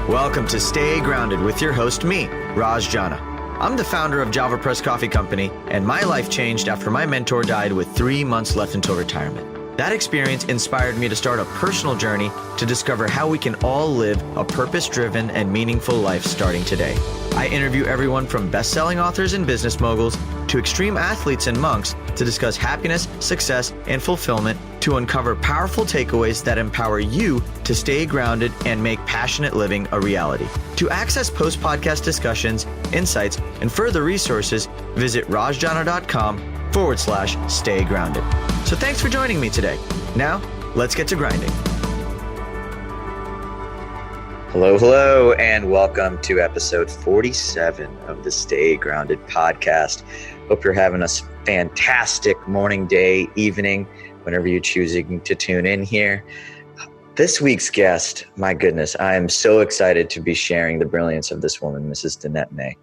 Welcome to Stay Grounded with your host, me, Raj Jana. I'm the founder of Java Press Coffee Company, and my life changed after my mentor died with 3 months left until retirement. That experience inspired me to start a personal journey to discover how we can all live a purpose-driven and meaningful life starting today. I interview everyone from best-selling authors and business moguls to extreme athletes and monks to discuss happiness, success, and fulfillment, to uncover powerful takeaways that empower you to stay grounded and make passionate living a reality. To access post-podcast discussions, insights, and further resources, visit rajjana.com/stay grounded. So thanks for joining me today. Now, let's get to grinding. Hello, and welcome to episode 47 of the Stay Grounded podcast. Hope you're having a fantastic morning, day, evening, whenever you're choosing to tune in here. This week's guest, my goodness, I am so excited to be sharing the brilliance of this woman, Mrs. Danette.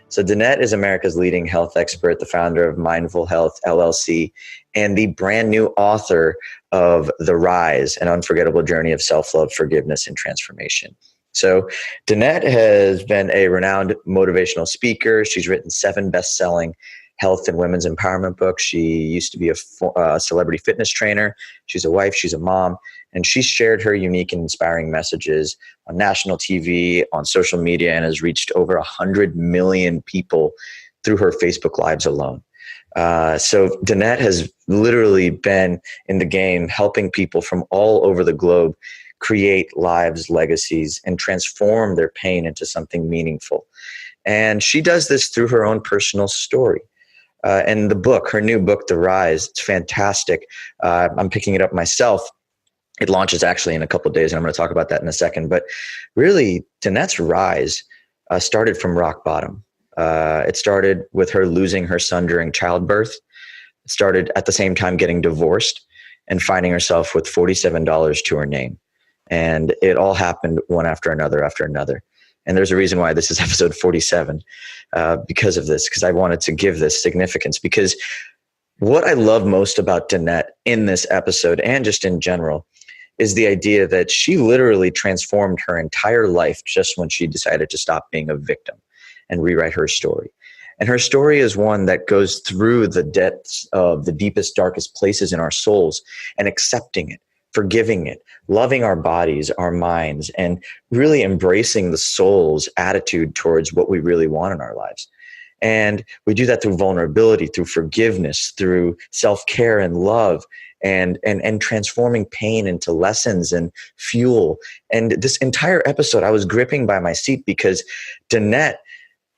So Danette is America's leading health expert, the founder of Mindful Health LLC, and the brand new author of The Rise, an unforgettable journey of self-love, forgiveness, and transformation. So Danette has been a renowned motivational speaker. She's written 7 best-selling health and women's empowerment books. She used to be a celebrity fitness trainer. She's a wife, she's a mom, and she shared her unique and inspiring messages on national TV, on social media, and has reached over 100 million people through her Facebook Lives alone. So Danette has literally been in the game helping people from all over the globe create lives, legacies, and transform their pain into something meaningful. And she does this through her own personal story. And the book, her new book, The Rise, it's fantastic. I'm picking it up myself. It launches actually in a couple of days, and I'm going to talk about that in a second. But really, Danette's rise started from rock bottom. It started with her losing her son during childbirth. It started at the same time getting divorced and finding herself with $47 to her name. And it all happened one after another. And there's a reason why this is episode 47 because of this, because I wanted to give this significance. Because what I love most about Danette in this episode and just in general is the idea that she literally transformed her entire life just when she decided to stop being a victim and rewrite her story. And her story is one that goes through the depths of the deepest, darkest places in our souls and accepting it, forgiving it, loving our bodies, our minds, and really embracing the soul's attitude towards what we really want in our lives. And we do that through vulnerability, through forgiveness, through self-care and love, and transforming pain into lessons and fuel. And this entire episode, I was gripping by my seat because Danette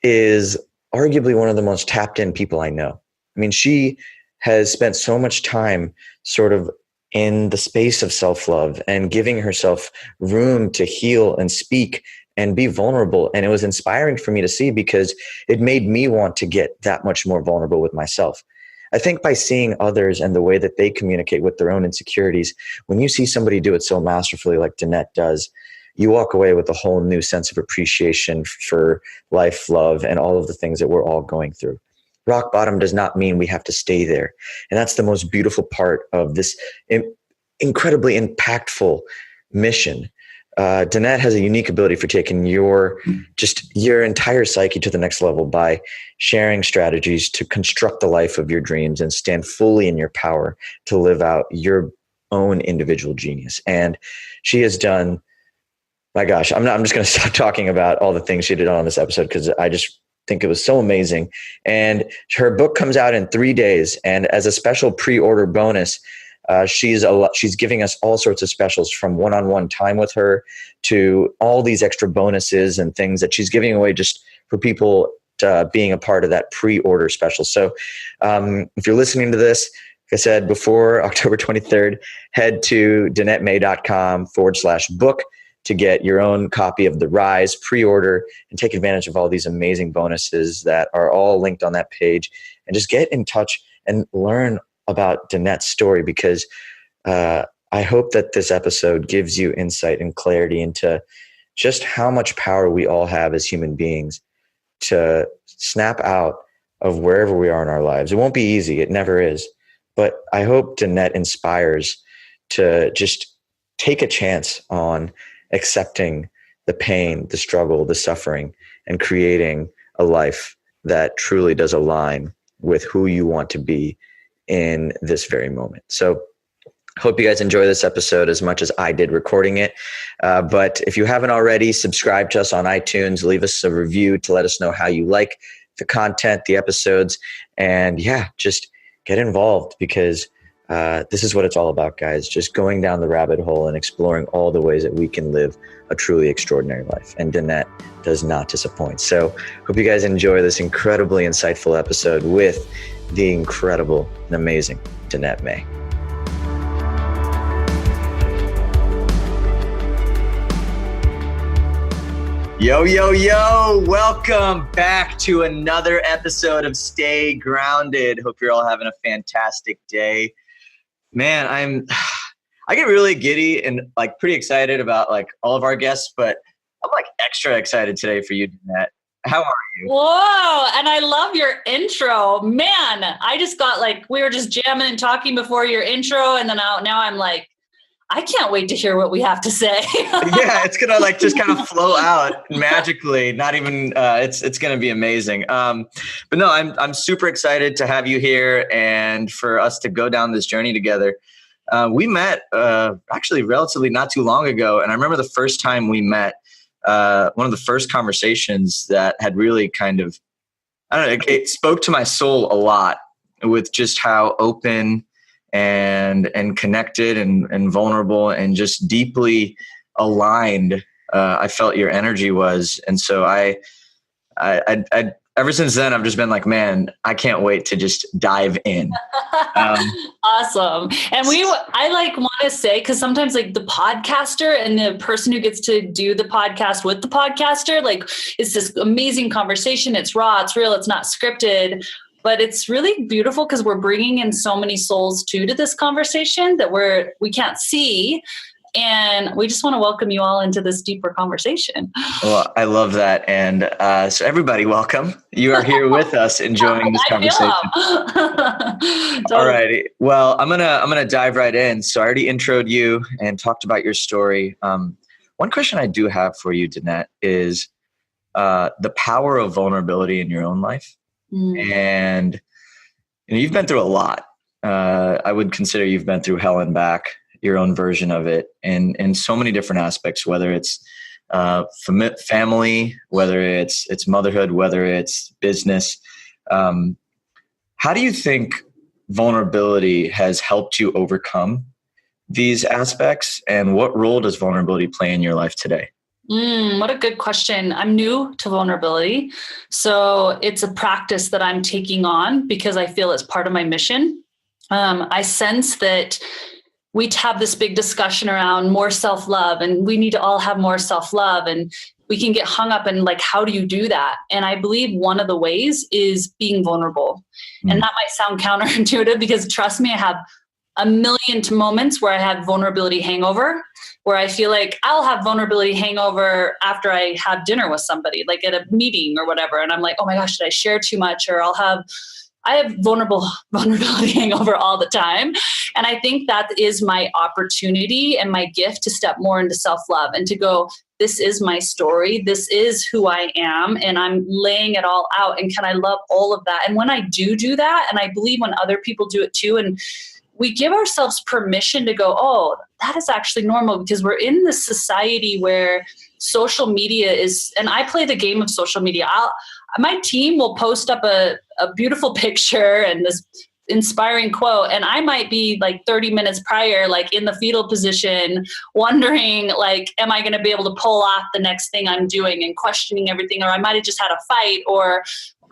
is arguably one of the most tapped in people I know. I mean, she has spent so much time sort of in the space of self-love and giving herself room to heal and speak and be vulnerable. And it was inspiring for me to see because it made me want to get that much more vulnerable with myself. I think by seeing others and the way that they communicate with their own insecurities, when you see somebody do it so masterfully like Danette does, you walk away with a whole new sense of appreciation for life, love, and all of the things that we're all going through. Rock bottom does not mean we have to stay there. And that's the most beautiful part of this incredibly impactful mission. Danette has a unique ability for taking your entire psyche to the next level by sharing strategies to construct the life of your dreams and stand fully in your power to live out your own individual genius. And she has done, my gosh, I'm just going to stop talking about all the things she did on this episode because I just think it was so amazing. And her book comes out in 3 days. And as a special pre-order bonus, she's giving us all sorts of specials, from one-on-one time with her to all these extra bonuses and things that she's giving away just for people being a part of that pre-order special. So if you're listening to this, like I said, before October 23rd, head to danettemay.com/book to get your own copy of The Rise, pre-order, and take advantage of all these amazing bonuses that are all linked on that page. And just get in touch and learn about Danette's story, because I hope that this episode gives you insight and clarity into just how much power we all have as human beings to snap out of wherever we are in our lives. It won't be easy. It never is. But I hope Danette inspires to just take a chance on accepting the pain, the struggle, the suffering, and creating a life that truly does align with who you want to be in this very moment. So hope you guys enjoy this episode as much as I did recording it. But if you haven't already, subscribe to us on iTunes, leave us a review to let us know how you like the content, the episodes, and just get involved, because this is what it's all about, guys. Just going down the rabbit hole and exploring all the ways that we can live a truly extraordinary life. And Danette does not disappoint. So hope you guys enjoy this incredibly insightful episode with the incredible and amazing Danette May. Yo, yo, yo, welcome back to another episode of Stay Grounded. Hope you're all having a fantastic day. Man, I get really giddy and like pretty excited about like all of our guests, but I'm like extra excited today for you, Danette. How are you? Whoa, and I love your intro. Man, I just got like, we were just jamming and talking before your intro, and then now I'm like, I can't wait to hear what we have to say. Yeah, it's gonna like just kind of flow out magically. Not even it's gonna be amazing. But no, I'm super excited to have you here and for us to go down this journey together. We met actually relatively not too long ago, and I remember the first time we met. One of the first conversations that had really kind of, I don't know, it spoke to my soul a lot with just how open and connected and vulnerable and just deeply aligned I felt your energy was. And so I ever since then, I've just been like, man, I can't wait to just dive in. Awesome. And I like want to say, because sometimes like the podcaster and the person who gets to do the podcast with the podcaster, like it's this amazing conversation. It's raw, it's real, it's not scripted. But it's really beautiful because we're bringing in so many souls too to this conversation that we can't see. And we just want to welcome you all into this deeper conversation. Well, I love that. And so everybody, welcome. You are here with us enjoying this conversation. Totally. All righty. Well, I'm gonna dive right in. So I already introed you and talked about your story. One question I do have for you, Danette, is the power of vulnerability in your own life. And you've been through a lot. I would consider you've been through hell and back, your own version of it, and in so many different aspects, whether it's family, whether it's motherhood, whether it's business. How do you think vulnerability has helped you overcome these aspects, and what role does vulnerability play in your life today? What a good question. I'm new to vulnerability. So it's a practice that I'm taking on because I feel it's part of my mission. I sense that we have this big discussion around more self-love, and we need to all have more self-love, and we can get hung up in like, how do you do that? And I believe one of the ways is being vulnerable. And that might sound counterintuitive because trust me, I have a million moments where I have vulnerability hangover, where I feel like I'll have vulnerability hangover after I have dinner with somebody, like at a meeting or whatever. And I'm like, oh my gosh, did I share too much? Or I have vulnerability hangover all the time. And I think that is my opportunity and my gift to step more into self-love and to go, this is my story. This is who I am. And I'm laying it all out. And can I love all of that? And when I do that, and I believe when other people do it too, and we give ourselves permission to go, oh, that is actually normal, because we're in this society where social media is, and I play the game of social media. My team will post up a beautiful picture and this inspiring quote, and I might be like 30 minutes prior, like in the fetal position, wondering like, am I going to be able to pull off the next thing I'm doing, and questioning everything, or I might have just had a fight, or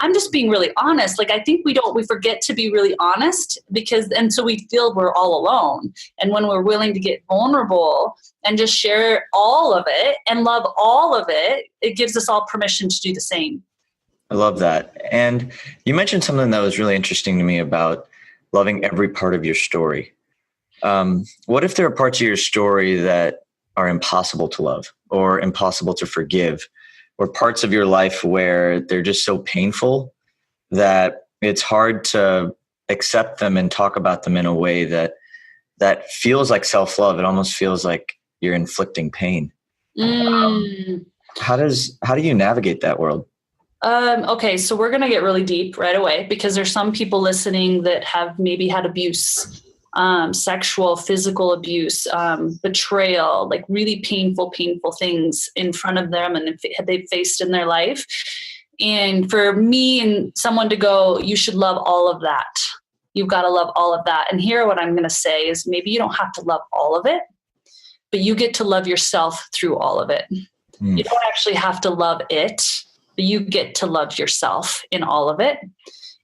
I'm just being really honest. Like, I think we forget to be really honest and so we feel we're all alone. And when we're willing to get vulnerable and just share all of it and love all of it, it gives us all permission to do the same. I love that. And you mentioned something that was really interesting to me about loving every part of your story. What if there are parts of your story that are impossible to love or impossible to forgive, or parts of your life where they're just so painful that it's hard to accept them and talk about them in a way that feels like self-love? It almost feels like you're inflicting pain. Mm. How do you navigate that world? Okay, so we're going to get really deep right away because there's some people listening that have maybe had abuse, sexual, physical abuse, betrayal, like really painful things in front of them and they've faced in their life. And for me and someone to go, you should love all of that. You've got to love all of that. And here, what I'm going to say is maybe you don't have to love all of it, but you get to love yourself through all of it. You don't actually have to love it. You get to love yourself in all of it,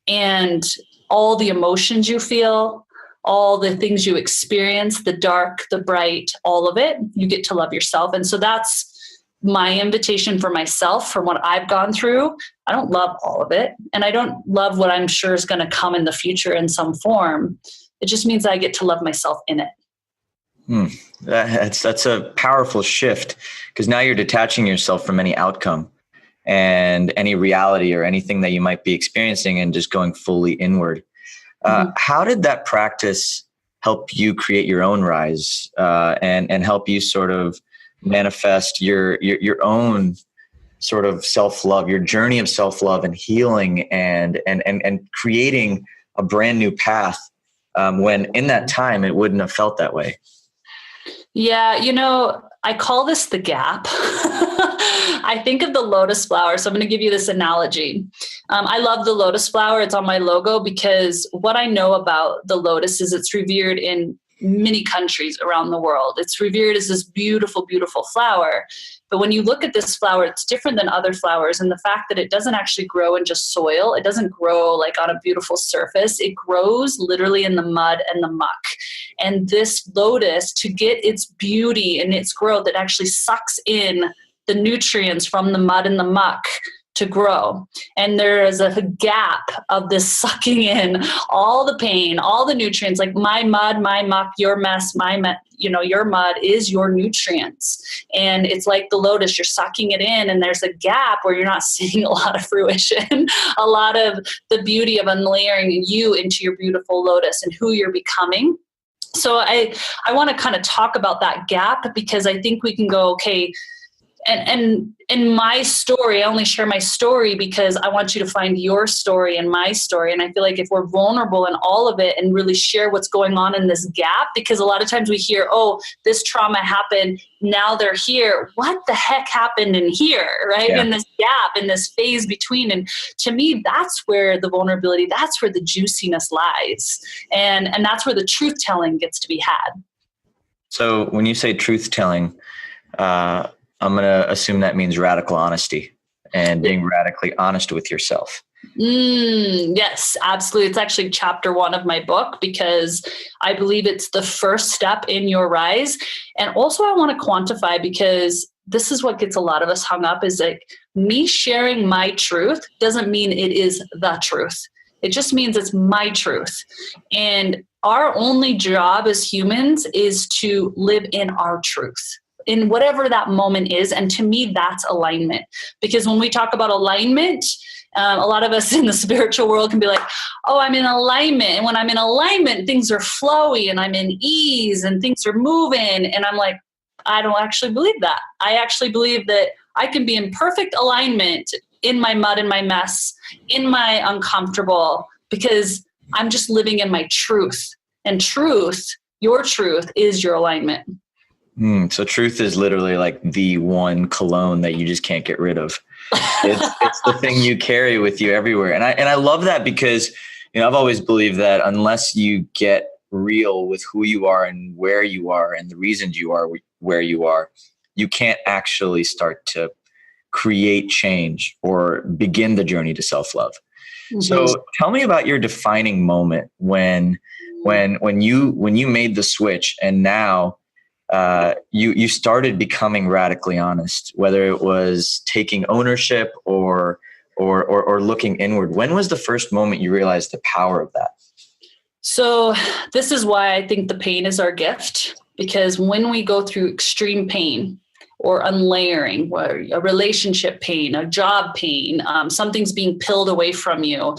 and all the emotions you feel, all the things you experience, the dark, the bright, all of it, you get to love yourself. And so that's my invitation for myself from what I've gone through. I don't love all of it, and I don't love what I'm sure is going to come in the future in some form. It just means I get to love myself in it. That's a powerful shift, because now you're detaching yourself from any outcome and any reality or anything that you might be experiencing and just going fully inward. How did that practice help you create your own rise and help you sort of manifest your own sort of self-love, your journey of self-love and healing and creating a brand new path when in that time it wouldn't have felt that way? Yeah, I call this the gap. I think of the lotus flower. So I'm going to give you this analogy. I love the lotus flower. It's on my logo because what I know about the lotus is it's revered in many countries around the world. It's revered as this beautiful, beautiful flower. But when you look at this flower, it's different than other flowers. And the fact that it doesn't actually grow in just soil, it doesn't grow like on a beautiful surface. It grows literally in the mud and the muck. And this lotus, to get its beauty and its growth, it actually sucks in the nutrients from the mud and the muck to grow. And there is a gap of this sucking in all the pain, all the nutrients, like my mud, my muck, your mess, your mud is your nutrients. And it's like the lotus, you're sucking it in, and there's a gap where you're not seeing a lot of fruition, a lot of the beauty of unlayering you into your beautiful lotus and who you're becoming. So I want to kind of talk about that gap, because I think we can go, okay, and in my story, I only share my story because I want you to find your story and my story. And I feel like if we're vulnerable in all of it and really share what's going on in this gap, because a lot of times we hear, oh, this trauma happened, now they're here. What the heck happened in here, right? Yeah. In this gap, in this phase between. And to me, that's where the vulnerability, that's where the juiciness lies. And that's where the truth telling gets to be had. So when you say truth telling, I'm going to assume that means radical honesty and being radically honest with yourself. Yes, absolutely. It's actually chapter 1 of my book, because I believe it's the first step in your rise. And also I want to quantify, because this is what gets a lot of us hung up, is like me sharing my truth doesn't mean it is the truth. It just means it's my truth. And our only job as humans is to live in our truth, in whatever that moment is. And to me, that's alignment. Because when we talk about alignment, a lot of us in the spiritual world can be like, oh, I'm in alignment. And when I'm in alignment, things are flowy and I'm in ease and things are moving. And I'm like, I don't actually believe that. I actually believe that I can be in perfect alignment in my mud and my mess, in my uncomfortable, because I'm just living in my truth. And truth, your truth, is your alignment. So truth is literally like the one cologne that you just can't get rid of. It's the thing you carry with you everywhere. And I love that, because, I've always believed that unless you get real with who you are and where you are and the reasons you are where you are, you can't actually start to create change or begin the journey to self-love. Mm-hmm. So tell me about your defining moment when you made the switch and now you started becoming radically honest, whether it was taking ownership or looking inward. When was the first moment you realized the power of that? So this is why I think the pain is our gift, because when we go through extreme pain or unlayering, or a relationship pain, a job pain, something's being peeled away from you,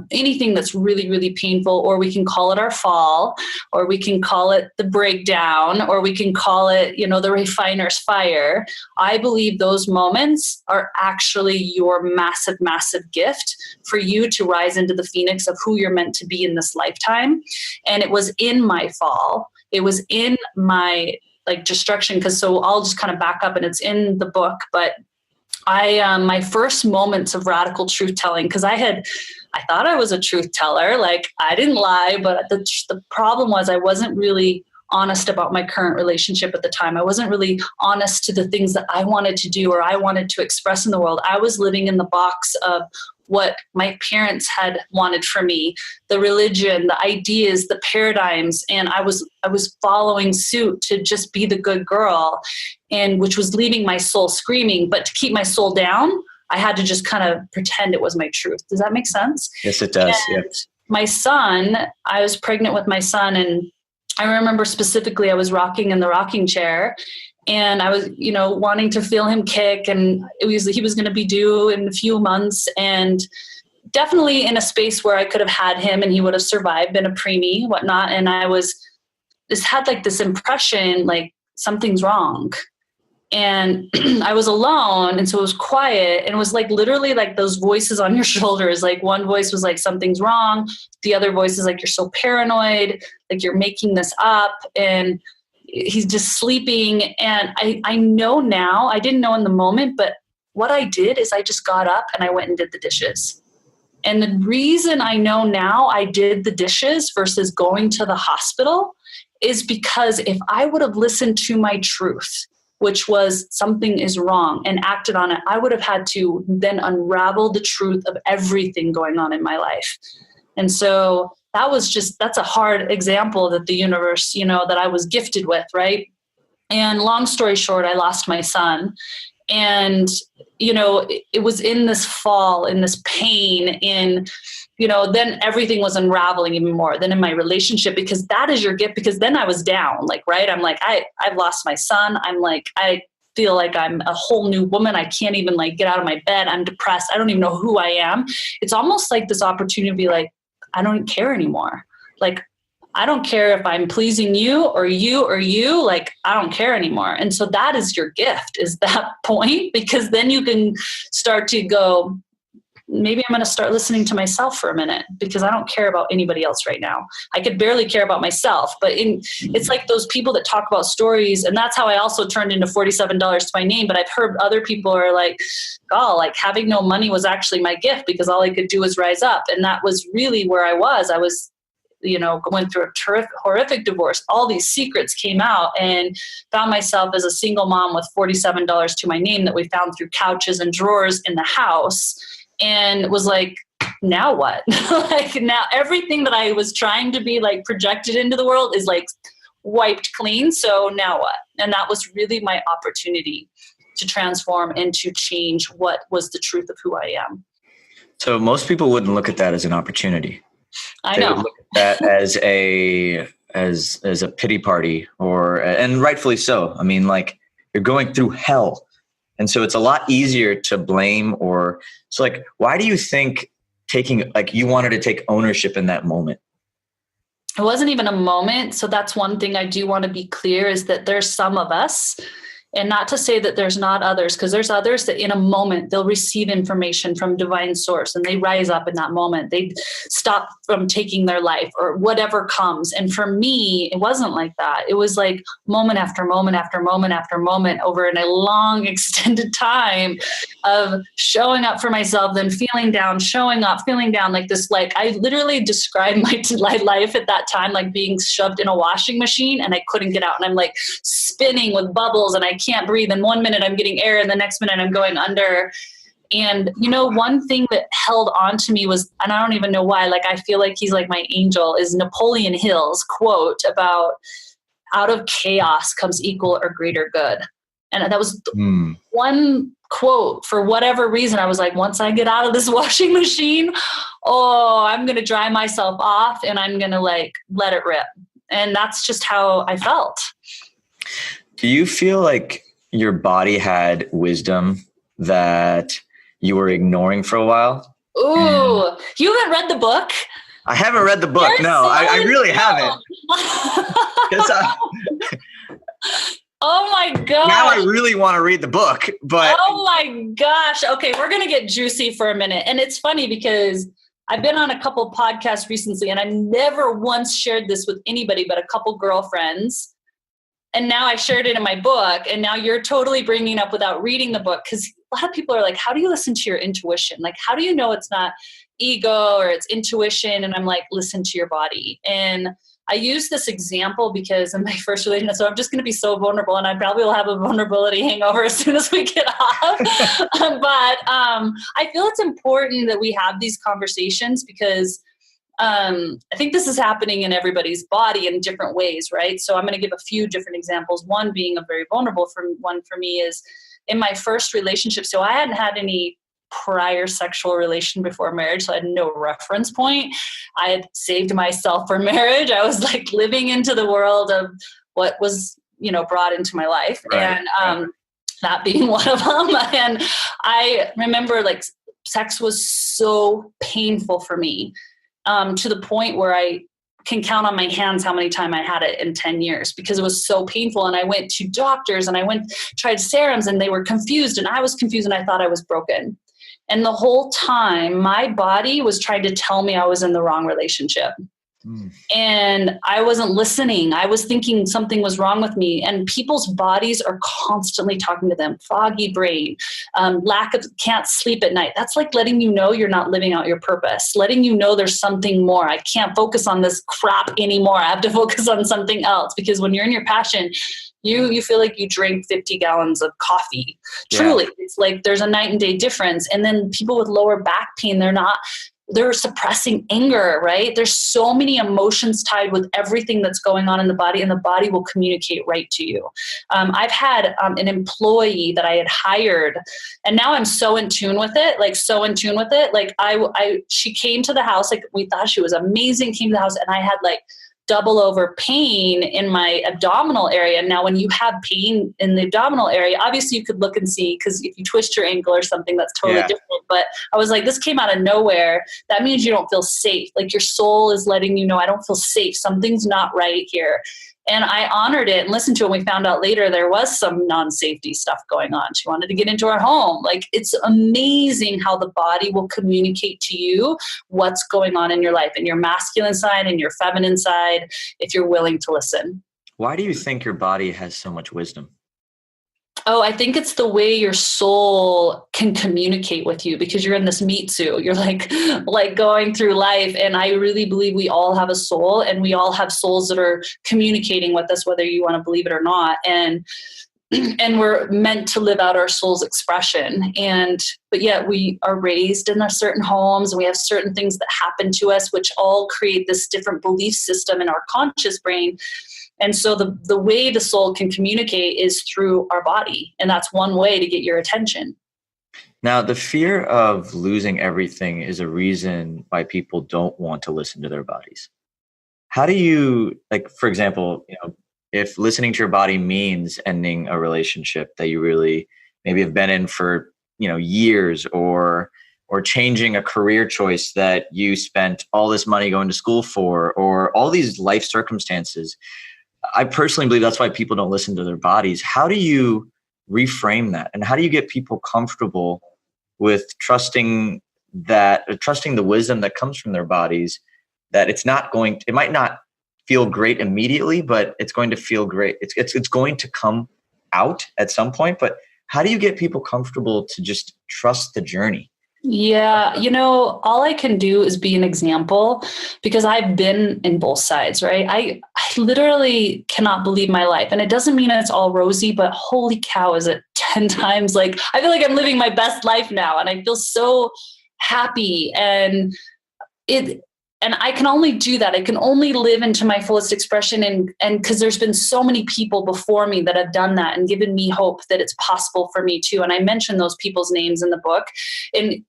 anything that's really, really painful, or we can call it our fall, or we can call it the breakdown, or we can call it, the refiner's fire. I believe those moments are actually your massive, massive gift for you to rise into the phoenix of who you're meant to be in this lifetime. And it was in my fall. It was in my destruction. So I'll just kind of back up, and it's in the book, but my first moments of radical truth telling, because I thought I was a truth teller. I didn't lie, but the problem was I wasn't really honest about my current relationship at the time. I wasn't really honest to the things that I wanted to do or I wanted to express in the world. I was living in the box of what my parents had wanted for me, the religion, the ideas, the paradigms. And I was following suit to just be the good girl, and which was leaving my soul screaming. But to keep my soul down, I had to just kind of pretend it was my truth. Does that make sense? Yes, it does. And my son, I was pregnant with my son, and I remember specifically I was rocking in the rocking chair, and I was, wanting to feel him kick, and he was going to be due in a few months, and definitely in a space where I could have had him and he would have survived, been a preemie, whatnot. And I had this impression, something's wrong. And I was alone. And so it was quiet, and it was literally those voices on your shoulders. One voice was something's wrong. The other voice is you're so paranoid, you're making this up, and he's just sleeping. And I know now, I didn't know in the moment, but what I did is I just got up and I went and did the dishes. And the reason I know now I did the dishes versus going to the hospital is because if I would have listened to my truth, which was something is wrong, and acted on it, I would have had to then unravel the truth of everything going on in my life. And so that's a hard example that the universe, that I was gifted with, right? And long story short, I lost my son. And, it was in this fall, in this pain, then everything was unraveling even more than in my relationship, because that is your gift. Because then I was down, right? I'm I've lost my son. I feel like I'm a whole new woman. I can't even get out of my bed. I'm depressed. I don't even know who I am. It's almost like this opportunity to be I don't care anymore. I don't care if I'm pleasing you or you. I don't care anymore. And so that is your gift, is that point, because then you can start to go, maybe I'm going to start listening to myself for a minute, because I don't care about anybody else right now. I could barely care about myself, but it's like those people that talk about stories. And that's how I also turned into $47 to my name. But I've heard other people are having no money was actually my gift, because all I could do was rise up. And that was really where I was. Going through a horrific divorce. All these secrets came out, and found myself as a single mom with $47 to my name that we found through couches and drawers in the house. And was now what? Now everything that I was trying to be projected into the world is wiped clean. So now what? And that was really my opportunity to transform and to change what was the truth of who I am. So most people wouldn't look at that as an opportunity. I know. They would look at that as a pity party, and rightfully so. I mean, you're going through hell. And so it's a lot easier to blame, why do you think you wanted to take ownership in that moment? It wasn't even a moment. So that's one thing I do want to be clear, is that there's some of us, and not to say that there's not others, because there's others that in a moment they'll receive information from divine source and they rise up in that moment. They stop from taking their life or whatever comes. And for me, it wasn't like that. It was moment after moment after moment after moment over in a long extended time of showing up for myself, then feeling down, showing up, feeling down, I literally described my life at that time being shoved in a washing machine, and I couldn't get out. And I'm spinning with bubbles, and I can't breathe. And one minute I'm getting air, and the next minute I'm going under. And, one thing that held on to me was, and I don't even know why, I feel like he's my angel, is Napoleon Hill's quote about out of chaos comes equal or greater good. And that was one quote. For whatever reason, I was once I get out of this washing machine, I'm going to dry myself off, and I'm going to let it rip. And that's just how I felt. Do you feel your body had wisdom that you were ignoring for a while? Ooh, you haven't read the book? I haven't read the book. You're No, so I really haven't. Oh my gosh. Now I really want to read the book, but. Oh my gosh. Okay, we're going to get juicy for a minute. And it's funny because I've been on a couple podcasts recently and I never once shared this with anybody but a couple girlfriends. And now I shared it in my book, and now you're totally bringing up without reading the book, because a lot of people are like, how do you listen to your intuition? Like, how do you know it's not ego or it's intuition? And I'm like, listen to your body. And I use this example because in my first relationship, so I'm just going to be so vulnerable, and I probably will have a vulnerability hangover as soon as we get off. But I feel it's important that we have these conversations because I think this is happening in everybody's body in different ways, right? So I'm going to give a few different examples. One being a very vulnerable one for me is in my first relationship. So I hadn't had any prior sexual relation before marriage, so I had no reference point. I had saved myself for marriage. I was like living into the world of what was, brought into my life. Right, and that being one of them. And I remember like sex was so painful for me. To the point where I can count on my hands how many times I had it in 10 years because it was so painful. And I went to doctors and tried serums and they were confused and I was confused and I thought I was broken. And the whole time my body was trying to tell me I was in the wrong relationship. And I wasn't listening. I was thinking something was wrong with me, and people's bodies are constantly talking to them. Foggy brain, can't sleep at night. That's like letting you know you're not living out your purpose, letting you know there's something more. I can't focus on this crap anymore. I have to focus on something else, because when you're in your passion, you feel like you drink 50 gallons of coffee. Yeah. Truly, it's like there's a night and day difference. And then people with lower back pain, they're suppressing anger, right? There's so many emotions tied with everything that's going on in the body, and the body will communicate right to you. I've had an employee that I had hired, and now I'm so in tune with it, she came to the house, like we thought she was amazing, came to the house, and I had like double over pain in my abdominal area. Now, when you have pain in the abdominal area, obviously you could look and see, because if you twist your ankle or something, that's totally different. But I was like, this came out of nowhere. That means you don't feel safe. Like your soul is letting you know, I don't feel safe. Something's not right here. And I honored it and listened to it. And we found out later there was some non-safety stuff going on. She wanted to get into our home. Like, it's amazing how the body will communicate to you what's going on in your life, and your masculine side and your feminine side, if you're willing to listen. Why do you think your body has so much wisdom? Oh, I think it's the way your soul can communicate with you, because you're in this meat suit. You're like going through life. And I really believe we all have a soul, and we all have souls that are communicating with us, whether you want to believe it or not. And we're meant to live out our soul's expression. But yet we are raised in certain homes, and we have certain things that happen to us, which all create this different belief system in our conscious brain. And so the way the soul can communicate is through our body. And that's one way to get your attention. Now, the fear of losing everything is a reason why people don't want to listen to their bodies. How do you, like, for example, if listening to your body means ending a relationship that you really maybe have been in for, years, or changing a career choice that you spent all this money going to school for, or all these life circumstances, I personally believe that's why people don't listen to their bodies. How do you reframe that? And how do you get people comfortable with trusting the wisdom that comes from their bodies, that it might not feel great immediately, but it's going to feel great. It's going to come out at some point. But how do you get people comfortable to just trust the journey? Yeah. All I can do is be an example, because I've been in both sides, right? I literally cannot believe my life. And it doesn't mean it's all rosy, but holy cow, is it 10 times? Like, I feel like I'm living my best life now, and I feel so happy. And And I can only do that. I can only live into my fullest expression. And because there's been so many people before me that have done that and given me hope that it's possible for me too. And I mention those people's names in the book. And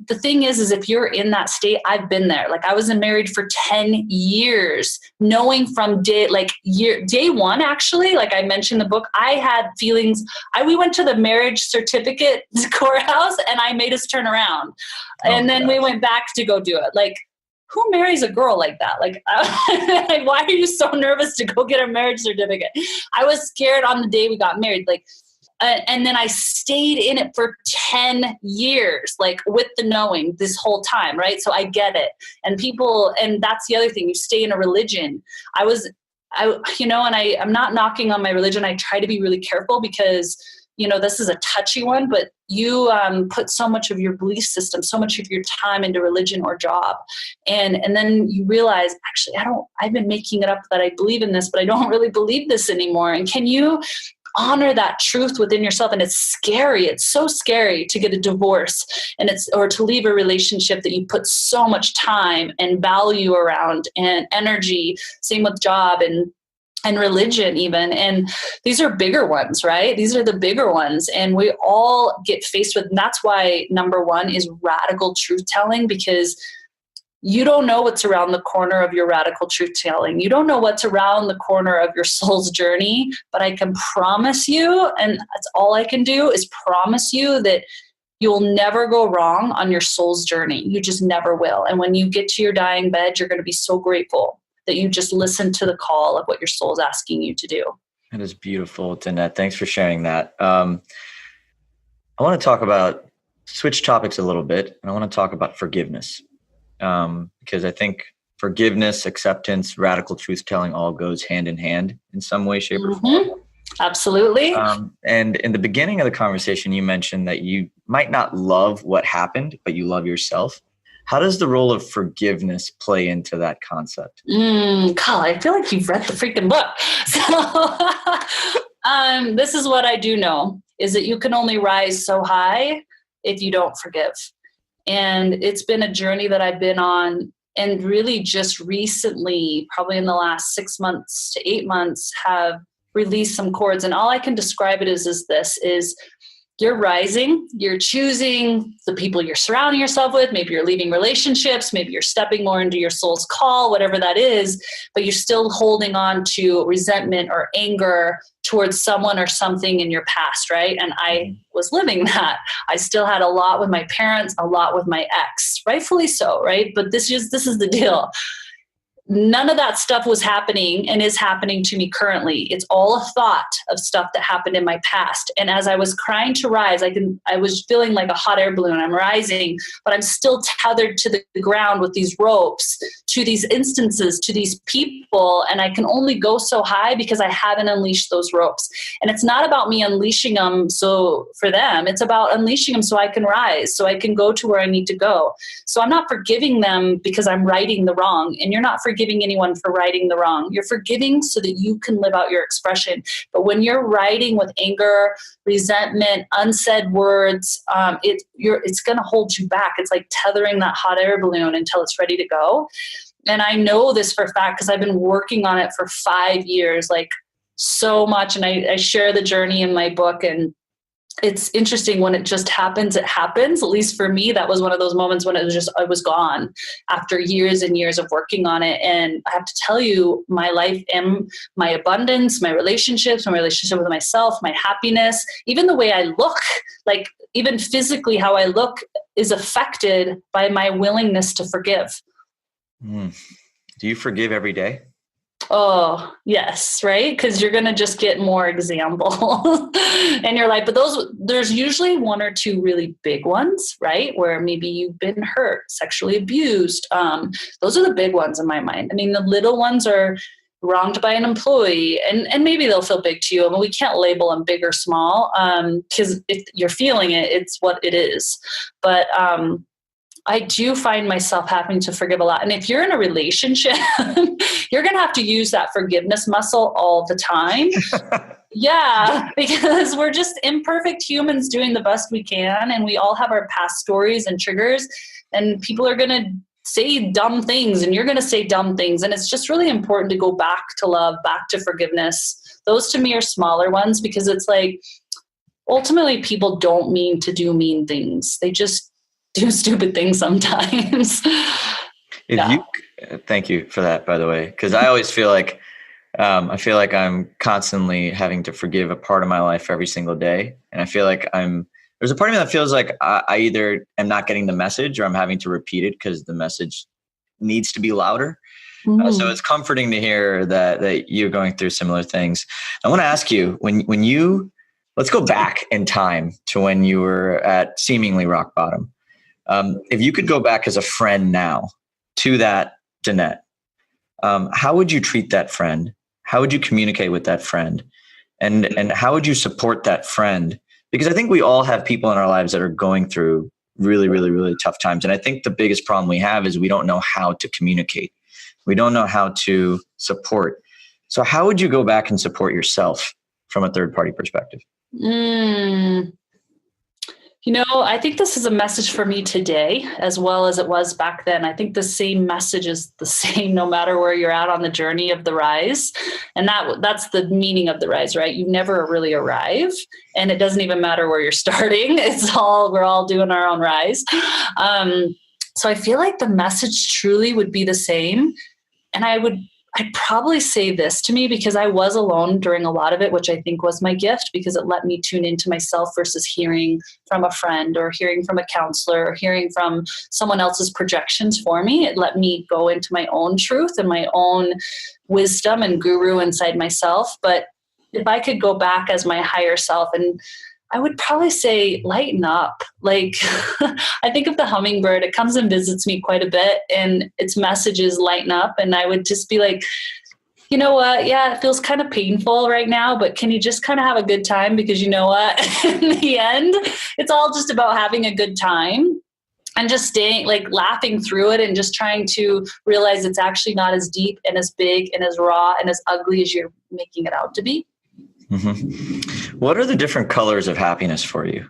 the thing is if you're in that state, I've been there. Like I was married for 10 years, knowing from day one, actually, like I mentioned in the book, I had feelings. We went to the marriage certificate courthouse and I made us turn around. And then we went back to go do it. Like, who marries a girl like that? Like, why are you so nervous to go get a marriage certificate? I was scared on the day we got married. Like, and then I stayed in it for 10 years, like with the knowing this whole time. Right. So I get it. And that's the other thing, you stay in a religion. I'm not knocking on my religion. I try to be really careful because, this is a touchy one, but you put so much of your belief system, so much of your time into religion or job. And then you realize, actually, I've been making it up that I believe in this, but I don't really believe this anymore. And can you honor that truth within yourself? And it's scary. It's so scary to get a divorce or to leave a relationship that you put so much time and value around and energy. Same with job and religion even. And these are bigger ones, right? These are the bigger ones. And we all get faced with, and that's why number one is radical truth telling, because you don't know what's around the corner of your radical truth telling. You don't know what's around the corner of your soul's journey, but I can promise you, and that's all I can do is promise you that you'll never go wrong on your soul's journey. You just never will. And when you get to your dying bed, you're going to be so grateful that you just listen to the call of what your soul's asking you to do. That is beautiful, Danette. Thanks for sharing that. I want to switch topics a little bit, and I want to talk about forgiveness. Because I think forgiveness, acceptance, radical truth-telling all goes hand in hand in some way, shape, or form. Absolutely. And in the beginning of the conversation, you mentioned that you might not love what happened, but you love yourself. How does the role of forgiveness play into that concept? God, I feel like you've read the freaking book. So this is what I do know, is that you can only rise so high if you don't forgive. And it's been a journey that I've been on, and really just recently, probably in the last 6 months to 8 months, have released some cords. And all I can describe it is you're rising, you're choosing the people you're surrounding yourself with. Maybe you're leaving relationships, maybe you're stepping more into your soul's call, whatever that is, but you're still holding on to resentment or anger towards someone or something in your past, right? And I was living that. I still had a lot with my parents, a lot with my ex, rightfully so, right? But this is the deal. None of that stuff was happening and is happening to me currently. It's all a thought of stuff that happened in my past. And as I was crying to rise, I was feeling like a hot air balloon. I'm rising, but I'm still tethered to the ground with these ropes, to these instances, to these people. And I can only go so high because I haven't unleashed those ropes. And it's not about me unleashing them for them. It's about unleashing them so I can rise, so I can go to where I need to go. So I'm not forgiving them because I'm righting the wrong. And you're not forgiving anyone for righting the wrong. You're forgiving so that you can live out your expression. But when you're righting with anger, resentment, unsaid words, it's going to hold you back. It's like tethering that hot air balloon until it's ready to go. And I know this for a fact because I've been working on it for 5 years, like so much. And I share the journey in my book. And it's interesting when it just happens, it happens. At least for me, that was one of those moments when I was gone after years and years of working on it. And I have to tell you, my life and my abundance, my relationship with myself, my happiness, even the way I look, like even physically how I look is affected by my willingness to forgive. Do you forgive every day? Oh, yes, right? Because you're going to just get more example in your life. But there's usually one or two really big ones, right? Where maybe you've been hurt, sexually abused. Those are the big ones in my mind. I mean, the little ones are wronged by an employee, and maybe they'll feel big to you. I mean, we can't label them big or small because if you're feeling it, it's what it is. But I do find myself having to forgive a lot. And if you're in a relationship, you're going to have to use that forgiveness muscle all the time. Yeah, because we're just imperfect humans doing the best we can. And we all have our past stories and triggers. And people are going to say dumb things and you're going to say dumb things. And it's just really important to go back to love, back to forgiveness. Those to me are smaller ones, because it's like, ultimately people don't mean to do mean things. They just do stupid things sometimes. Thank you for that, by the way, because I always feel like, I'm constantly having to forgive a part of my life every single day. And I feel like there's a part of me that feels like I either am not getting the message or I'm having to repeat it because the message needs to be louder. So it's comforting to hear that you're going through similar things. I want to ask you, let's go back in time to when you were at seemingly rock bottom. If you could go back as a friend now to that Danette, how would you treat that friend? How would you communicate with that friend? And how would you support that friend? Because I think we all have people in our lives that are going through really, really, really tough times. And I think the biggest problem we have is we don't know how to communicate. We don't know how to support. So how would you go back and support yourself from a third party perspective? I think this is a message for me today as well as it was back then. I think the same message is the same no matter where you're at on the journey of the rise. And that's the meaning of the rise, right? You never really arrive, and it doesn't even matter where you're starting. We're all doing our own rise. So I feel like the message truly would be the same. And I'd probably say this to me, because I was alone during a lot of it, which I think was my gift, because it let me tune into myself versus hearing from a friend or hearing from a counselor or hearing from someone else's projections for me. It let me go into my own truth and my own wisdom and guru inside myself. But if I could go back as my higher self, and I would probably say, lighten up. Like, I think of the hummingbird, it comes and visits me quite a bit, and its message is lighten up. And I would just be like, you know what? Yeah, it feels kind of painful right now, but can you just kind of have a good time? Because you know what? In the end, it's all just about having a good time and just staying, like, laughing through it and just trying to realize it's actually not as deep and as big and as raw and as ugly as you're making it out to be. Mm-hmm. What are the different colors of happiness for you?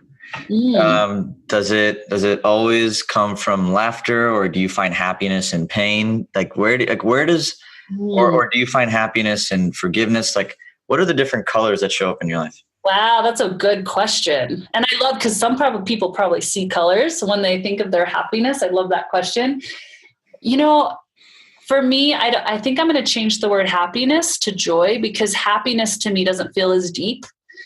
Does it always come from laughter, or do you find happiness in pain? Or do you find happiness in forgiveness? Like, what are the different colors that show up in your life? Wow, that's a good question. And I love, because some people probably see colors when they think of their happiness. I love that question. For me, I think I'm going to change the word happiness to joy, because happiness to me doesn't feel as deep.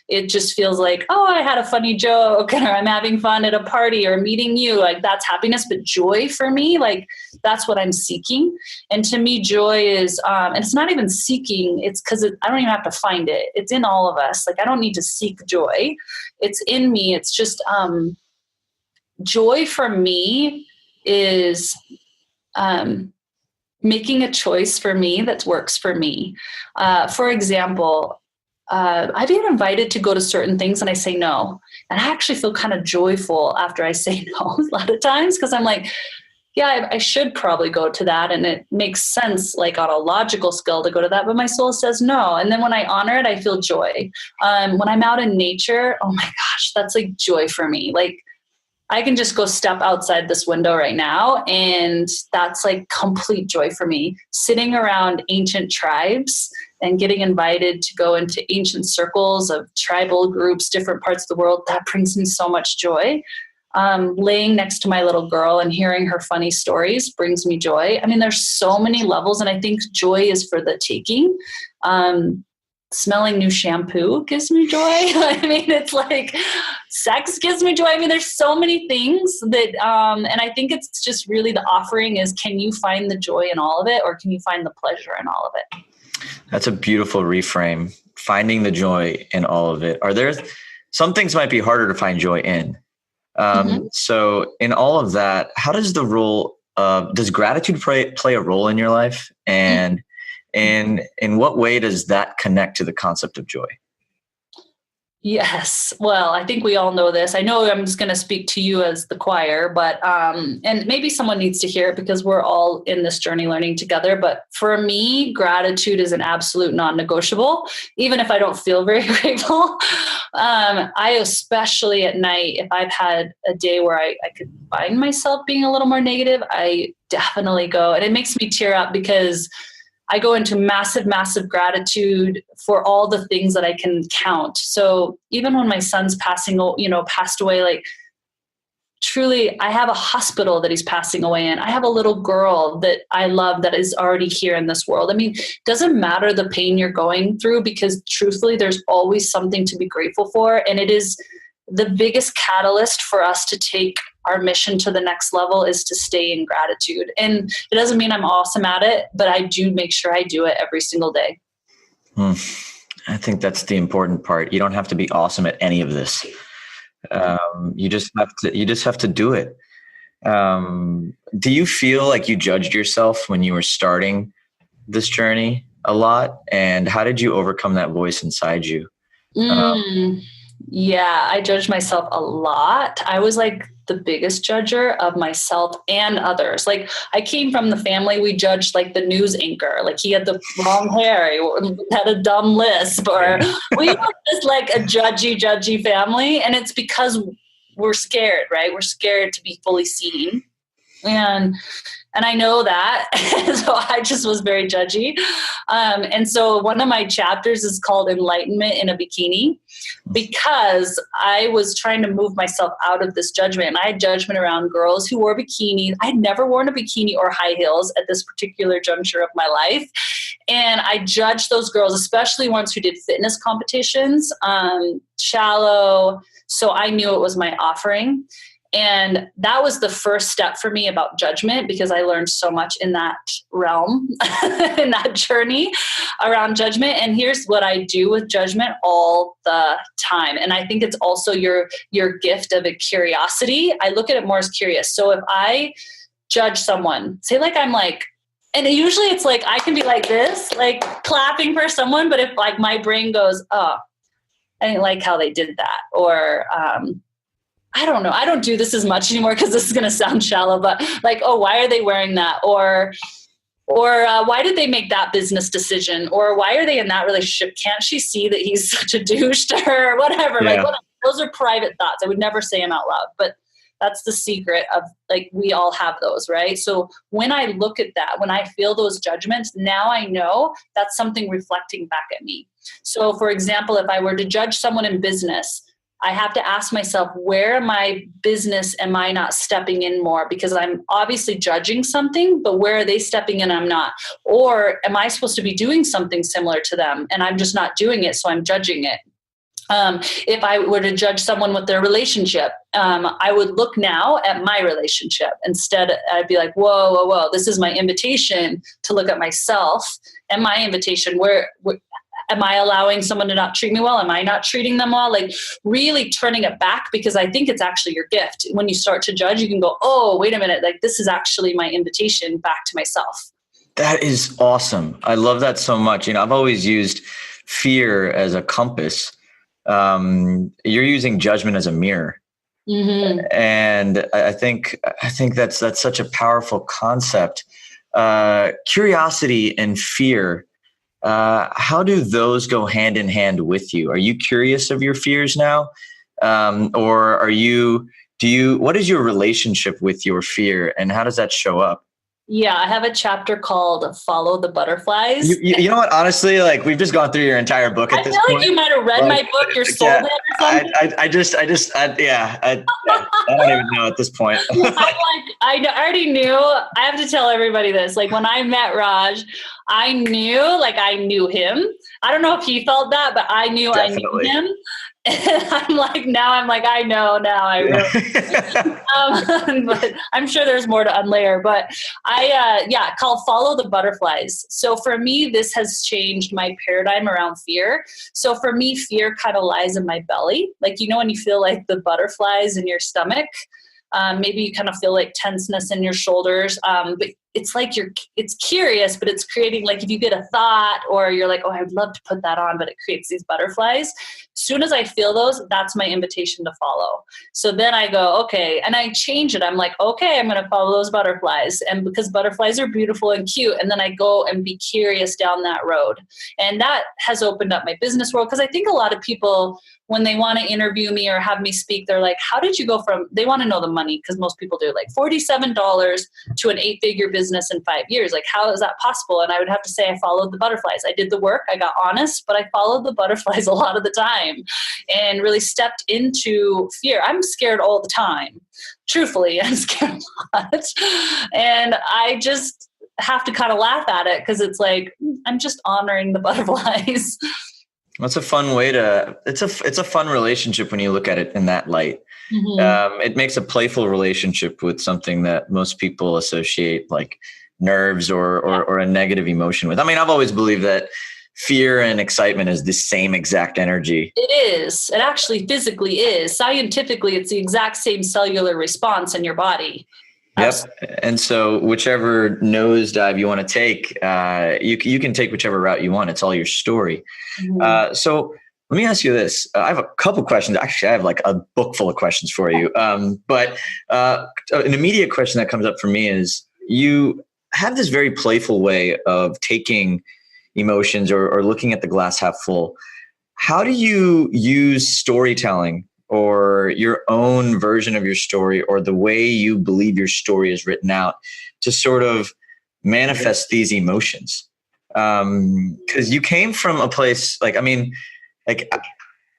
It just feels like, oh, I had a funny joke, or I'm having fun at a party, or meeting you. Like, that's happiness. But joy for me, like, that's what I'm seeking. And to me, joy is, and it's not even seeking. It's because I don't even have to find it. It's in all of us. Like, I don't need to seek joy. It's in me. It's just joy for me is making a choice for me that works for me. For example, I've been invited to go to certain things and I say no. And I actually feel kind of joyful after I say no a lot of times, because I'm like, yeah, I should probably go to that. And it makes sense, like, on a logical scale to go to that. But my soul says no. And then when I honor it, I feel joy. When I'm out in nature, oh my gosh, that's like joy for me. Like, I can just go step outside this window right now, and that's like complete joy for me. Sitting around ancient tribes and getting invited to go into ancient circles of tribal groups, different parts of the world, that brings me so much joy. Laying next to my little girl and hearing her funny stories brings me joy. I mean, there's so many levels, and I think joy is for the taking. Smelling new shampoo gives me joy. I mean, it's like sex gives me joy. I mean, there's so many things that, and I think it's just really the offering is, can you find the joy in all of it, or can you find the pleasure in all of it? That's a beautiful reframe. Finding the joy in all of it. Are there some things might be harder to find joy in? So in all of that, how does does gratitude play a role in your life? And in what way does that connect to the concept of joy? Yes. Well, I think we all know this. I know I'm just going to speak to you as the choir, but, and maybe someone needs to hear it because we're all in this journey learning together. But for me, gratitude is an absolute non-negotiable, even if I don't feel very grateful. I, especially at night, if I've had a day where I could find myself being a little more negative, I definitely go, and it makes me tear up because I go into massive, massive gratitude for all the things that I can count. So even when my son's passed away, like truly, I have a hospital that he's passing away in. I have a little girl that I love that is already here in this world. I mean, it doesn't matter the pain you're going through, because truthfully, there's always something to be grateful for. And it is the biggest catalyst for us to take our mission to the next level is to stay in gratitude. And it doesn't mean I'm awesome at it, but I do make sure I do it every single day. I think that's the important part. You don't have to be awesome at any of this. You just have to do it. Do you feel like you judged yourself when you were starting this journey a lot? And how did you overcome that voice inside you? Yeah, I judged myself a lot. I was like the biggest judger of myself and others. Like I came from the family, we judged like the news anchor, like he had the wrong hair, he had a dumb lisp, or we were just like a judgy family. And it's because we're scared, right? We're scared to be fully seen. And I know that. So I just was very judgy. And so one of my chapters is called Enlightenment in a Bikini, because I was trying to move myself out of this judgment. And I had judgment around girls who wore bikinis. I'd never worn a bikini or high heels at this particular juncture of my life. And I judged those girls, especially ones who did fitness competitions, shallow. So I knew it was my offering. And that was the first step for me about judgment, because I learned so much in that realm, in that journey around judgment. And here's what I do with judgment all the time. And I think it's also your gift of a curiosity. I look at it more as curious. So if I judge someone, say like I'm like, and usually it's like I can be like this, like clapping for someone, but if like my brain goes, oh, I didn't like how they did that, or I don't know. I don't do this as much anymore because this is going to sound shallow, but like, oh, why are they wearing that? Or why did they make that business decision? Or why are they in that relationship? Can't she see that he's such a douche to her? Whatever. Yeah. Like whatever. Those are private thoughts. I would never say them out loud, but that's the secret of like, we all have those, right? So when I look at that, when I feel those judgments, now I know that's something reflecting back at me. So for example, if I were to judge someone in business, I have to ask myself, where in my business am I not stepping in more? Because I'm obviously judging something, but where are they stepping in? I'm not. Or am I supposed to be doing something similar to them and I'm just not doing it, so I'm judging it? If I were to judge someone with their relationship, I would look now at my relationship. Instead, I'd be like, whoa, this is my invitation to look at myself and my invitation. Where am I allowing someone to not treat me well? Am I not treating them well? Like really turning it back, because I think it's actually your gift. When you start to judge, you can go, oh, wait a minute. Like this is actually my invitation back to myself. That is awesome. I love that so much. You know, I've always used fear as a compass. You're using judgment as a mirror. Mm-hmm. And I think that's such a powerful concept. Curiosity and fear. How do those go hand in hand with you? Are you curious of your fears now? Or what is your relationship with your fear and how does that show up? Yeah, I have a chapter called Follow the Butterflies. You know what? Honestly, like we've just gone through your entire book at this point. I feel like you might have read my book, you're sold it or something. I don't even know at this point. I already knew. I have to tell everybody this. Like when I met Raj, I knew him. I don't know if he felt that, but I knew Definitely. I knew him. And I'm like, I know now. I really. But I'm sure there's more to unlayer. But called Follow the Butterflies. So for me, this has changed my paradigm around fear. So for me, fear kind of lies in my belly. Like, you know, when you feel like the butterflies in your stomach, maybe you kind of feel like tenseness in your shoulders. But it's like it's curious, but it's creating, like, if you get a thought or you're like, oh, I'd love to put that on, but it creates these butterflies. As soon as I feel those, that's my invitation to follow. So then I go, okay. And I change it. I'm like, okay, I'm going to follow those butterflies. And because butterflies are beautiful and cute. And then I go and be curious down that road. And that has opened up my business world. Because I think a lot of people, when they want to interview me or have me speak, they're like, how did you go from, they want to know the money, because most people do, like $47 to an 8-figure business in 5 years. Like, how is that possible? And I would have to say I followed the butterflies. I did the work, I got honest, but I followed the butterflies a lot of the time and really stepped into fear. I'm scared all the time. Truthfully, I'm scared a lot. And I just have to kind of laugh at it, because it's like, I'm just honoring the butterflies. That's a fun way to, it's a fun relationship when you look at it in that light. Mm-hmm. It makes a playful relationship with something that most people associate like nerves or a negative emotion with. I mean, I've always believed that fear and excitement is the same exact energy. It is. It actually physically is. Scientifically, it's the exact same cellular response in your body. Yep. And so whichever nosedive you want to take, you can take whichever route you want. It's all your story. Mm-hmm. So let me ask you this. I have a couple questions. Actually, I have like a book full of questions for you. But an immediate question that comes up for me is, you have this very playful way of taking emotions or looking at the glass half full. How do you use storytelling or your own version of your story, or the way you believe your story is written out, to sort of manifest these emotions? Because you came from a place like, I mean, like,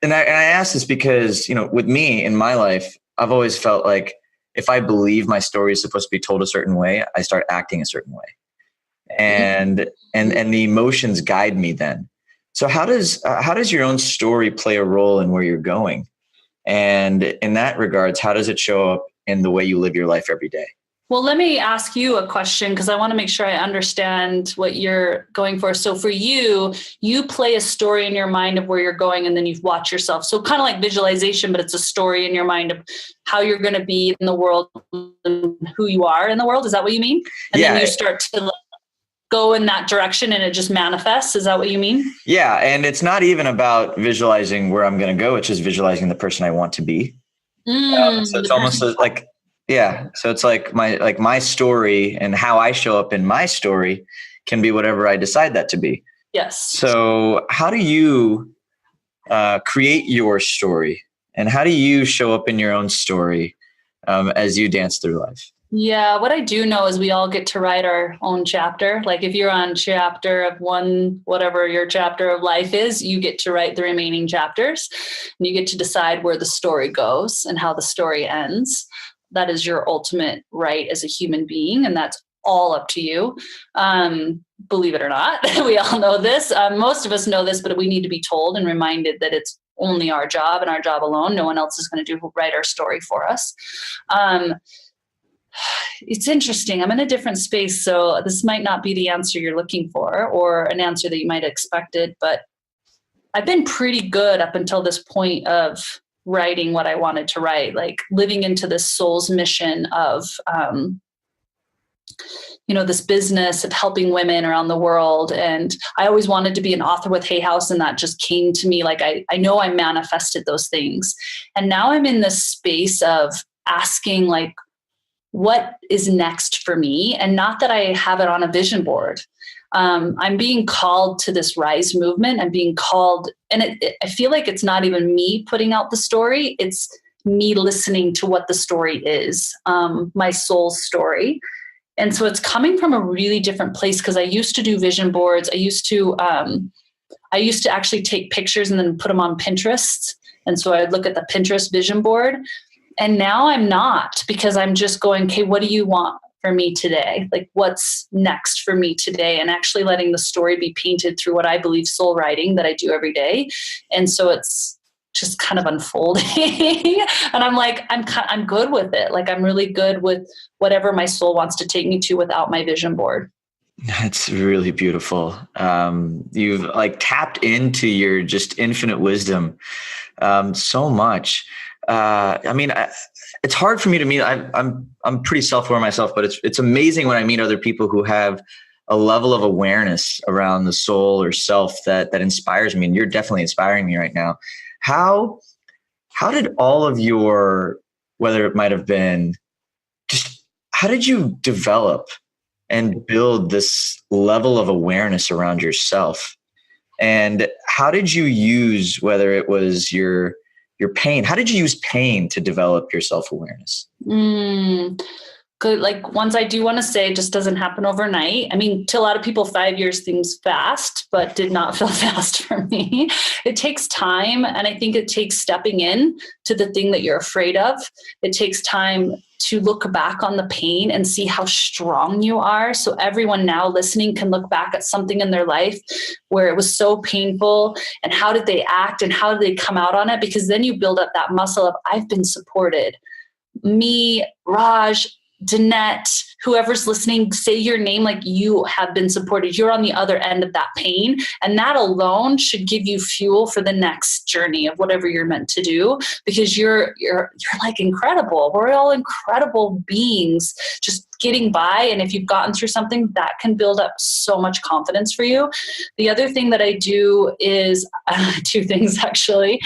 and I ask this because, you know, with me in my life, I've always felt like if I believe my story is supposed to be told a certain way, I start acting a certain way, and the emotions guide me then. So how does your own story play a role in where you're going? And in that regards, how does it show up in the way you live your life every day? Well, let me ask you a question, because I want to make sure I understand what you're going for. So for you, you play a story in your mind of where you're going, and then you watch yourself. So kind of like visualization, but it's a story in your mind of how you're going to be in the world and who you are in the world. Is that what you mean? And then you start to go in that direction and it just manifests. Is that what you mean? Yeah. And it's not even about visualizing where I'm going to go. It's just visualizing the person I want to be. So it's almost like, yeah. So it's like my story and how I show up in my story can be whatever I decide that to be. Yes. So how do you create your story, and how do you show up in your own story as you dance through life? Yeah, what I do know is we all get to write our own chapter. Like if you're on chapter of one, whatever your chapter of life is, you get to write the remaining chapters, and you get to decide where the story goes and how the story ends. That is your ultimate right as a human being, and that's all up to you. Believe it or not, we all know this. Most of us know this, but we need to be told and reminded that it's only our job and our job alone. No one else is going to write our story for us. It's interesting. I'm in a different space, so this might not be the answer you're looking for or an answer that you might have expected, but I've been pretty good up until this point of writing what I wanted to write, like living into this soul's mission of, this business of helping women around the world. And I always wanted to be an author with Hay House, and that just came to me. Like I know I manifested those things. And now I'm in this space of asking, like, what is next for me? And not that I have it on a vision board. I'm being called to this rise movement. I'm being called, and I feel like it's not even me putting out the story. It's me listening to what the story is, my soul's story. And so it's coming from a really different place, because I used to do vision boards. I used to actually take pictures and then put them on Pinterest. And so I would look at the Pinterest vision board. And now I'm not, because I'm just going, okay, what do you want for me today? Like, what's next for me today? And actually letting the story be painted through what I believe soul writing that I do every day. And so it's just kind of unfolding. And I'm like, I'm good with it. Like, I'm really good with whatever my soul wants to take me to without my vision board. That's really beautiful. You've like tapped into your just infinite wisdom so much. It's hard for me to meet. I'm pretty self-aware myself, but it's amazing when I meet other people who have a level of awareness around the soul or self that inspires me. And you're definitely inspiring me right now. How did all of your, whether it might have been just, how did you develop and build this level of awareness around yourself? And how did you use, whether it was your pain, how did you use pain to develop your self-awareness? Good. Like, once I do want to say, it just doesn't happen overnight. I mean, to a lot of people, 5 years seems fast, but did not feel fast for me. It takes time. And I think it takes stepping in to the thing that you're afraid of. It takes time to look back on the pain and see how strong you are. So everyone now listening can look back at something in their life where it was so painful, and how did they act and how did they come out on it? Because then you build up that muscle of, I've been supported. Me, Raj, Danette, whoever's listening, say your name like you have been supported. You're on the other end of that pain. And that alone should give you fuel for the next journey of whatever you're meant to do, because you're like incredible. We're all incredible beings just getting by. And if you've gotten through something, that can build up so much confidence for you. The other thing that I do is two things actually,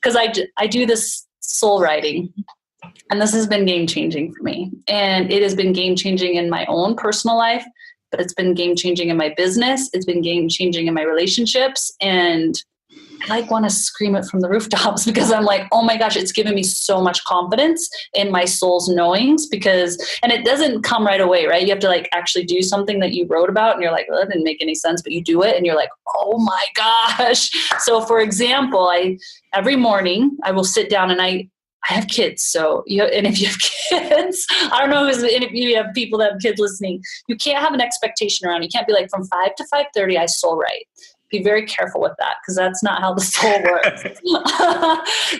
because I do this soul writing. And this has been game-changing for me. And it has been game-changing in my own personal life, but it's been game-changing in my business. It's been game-changing in my relationships. And I want to scream it from the rooftops, because I'm like, oh my gosh, it's given me so much confidence in my soul's knowings, and it doesn't come right away, right? You have to actually do something that you wrote about, and you're like, well, that didn't make any sense, but you do it and you're like, oh my gosh. So for example, every morning I will sit down, and I have kids. So and if you have kids, I don't know if you have people that have kids listening, you can't have an expectation around. You can't be like, from 5 to 5:30, I soul write. Be very careful with that, because that's not how the soul works.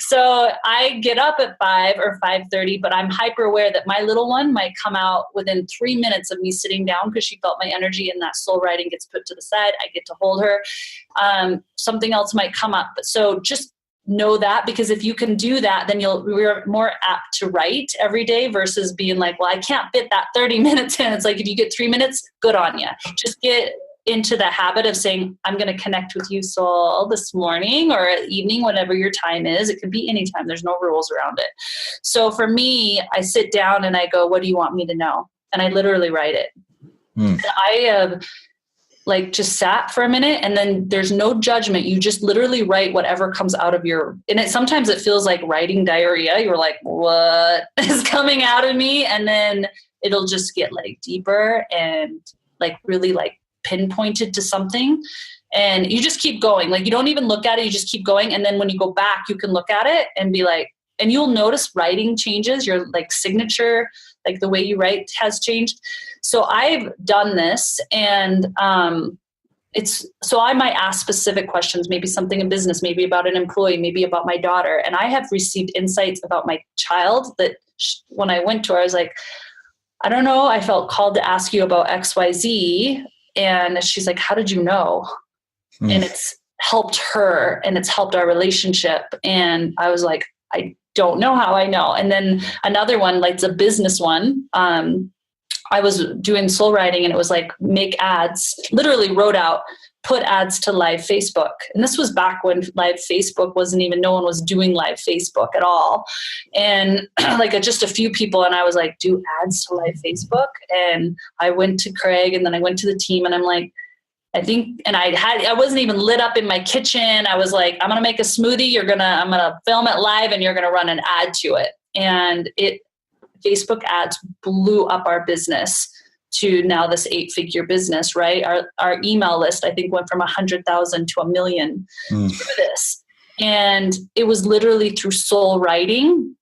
So I get up at 5 or 5:30, but I'm hyper aware that my little one might come out within 3 minutes of me sitting down, because she felt my energy, and that soul writing gets put to the side. I get to hold her. Something else might come up. But so just know that, because if you can do that, then we're more apt to write every day versus being like, well, I can't fit that 30 minutes in. It's like, if you get 3 minutes, good on you. Just get into the habit of saying, I'm going to connect with you, soul, this morning or evening, whatever your time is. It could be any time. There's no rules around it. So for me, I sit down and I go, what do you want me to know? And I literally write it. And I have just sat for a minute, and then there's no judgment. You just literally write whatever comes out of sometimes it feels like writing diarrhea. You're like, what is coming out of me? And then it'll just get deeper and really pinpointed to something. And you just keep going. You don't even look at it. You just keep going. And then when you go back, you can look at it and be like, and you'll notice writing changes. Your signature, the way you write has changed. So I've done this, and so I might ask specific questions, maybe something in business, maybe about an employee, maybe about my daughter. And I have received insights about my child that when I went to her, I was like, I don't know, I felt called to ask you about XYZ. And she's like, how did you know? And it's helped her, and it's helped our relationship. And I was like, I don't know how I know. And then another one, it's a business one. I was doing soul writing, and it was make ads, literally wrote out, put ads to live Facebook. And this was back when live Facebook no one was doing live Facebook at all. And just a few people. And I was like, do ads to live Facebook. And I went to Craig, and then I went to the team, and I'm like, I wasn't even lit up in my kitchen. I was like, I'm going to make a smoothie. I'm going to film it live, and you're going to run an ad to it. And Facebook ads blew up our business to now this 8-figure business, right? Our email list, I think, went from 100,000 to 1 million through this. And it was literally through soul writing.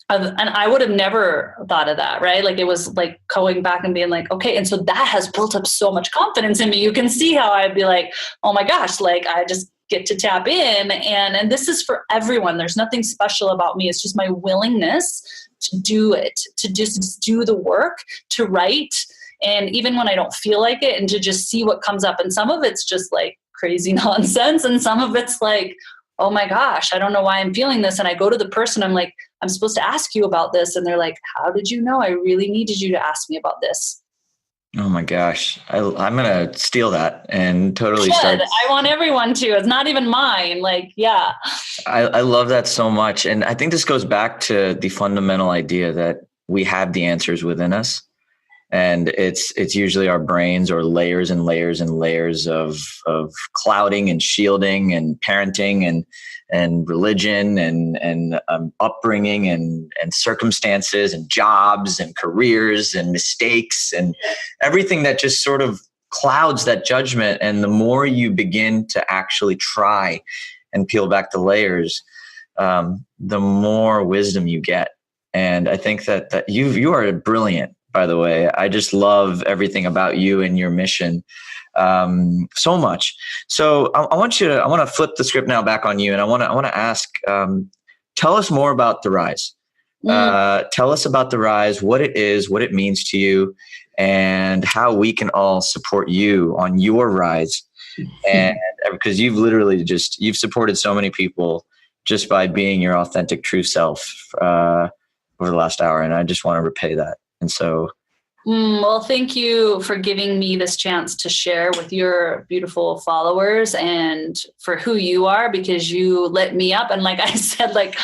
And I would have never thought of that, right? It was going back and being like, okay. And so that has built up so much confidence in me. You can see how I'd be like, oh my gosh, I just get to tap in. And this is for everyone. There's nothing special about me. It's just my willingness to do it, to just do the work, to write. And even when I don't feel like it, and to just see what comes up. And some of it's just crazy nonsense. And some of it's oh my gosh, I don't know why I'm feeling this. And I go to the person, I'm like, I'm supposed to ask you about this. And they're like, how did you know? I really needed you to ask me about this. Oh my gosh. I'm going to steal that and totally start. I want everyone to. It's not even mine. Like, yeah. I love that so much. And I think this goes back to the fundamental idea that we have the answers within us. And it's usually our brains or layers and layers and layers of clouding and shielding and parenting and religion and upbringing and circumstances and jobs and careers and mistakes and everything that just sort of clouds that judgment. And the more you begin to actually try and peel back the layers, the more wisdom you get. And I think that you are brilliant. By the way, I just love everything about you and your mission so much. So I want to flip the script now back on you, and I want to ask, tell us more about the Rise. Tell us about the Rise, what it is, what it means to you, and how we can all support you on your rise. And because you've literally you've supported so many people just by being your authentic, true self over the last hour, and I just want to repay that. And so, well, thank you for giving me this chance to share with your beautiful followers and for who you are, because you lit me up. And like I said, like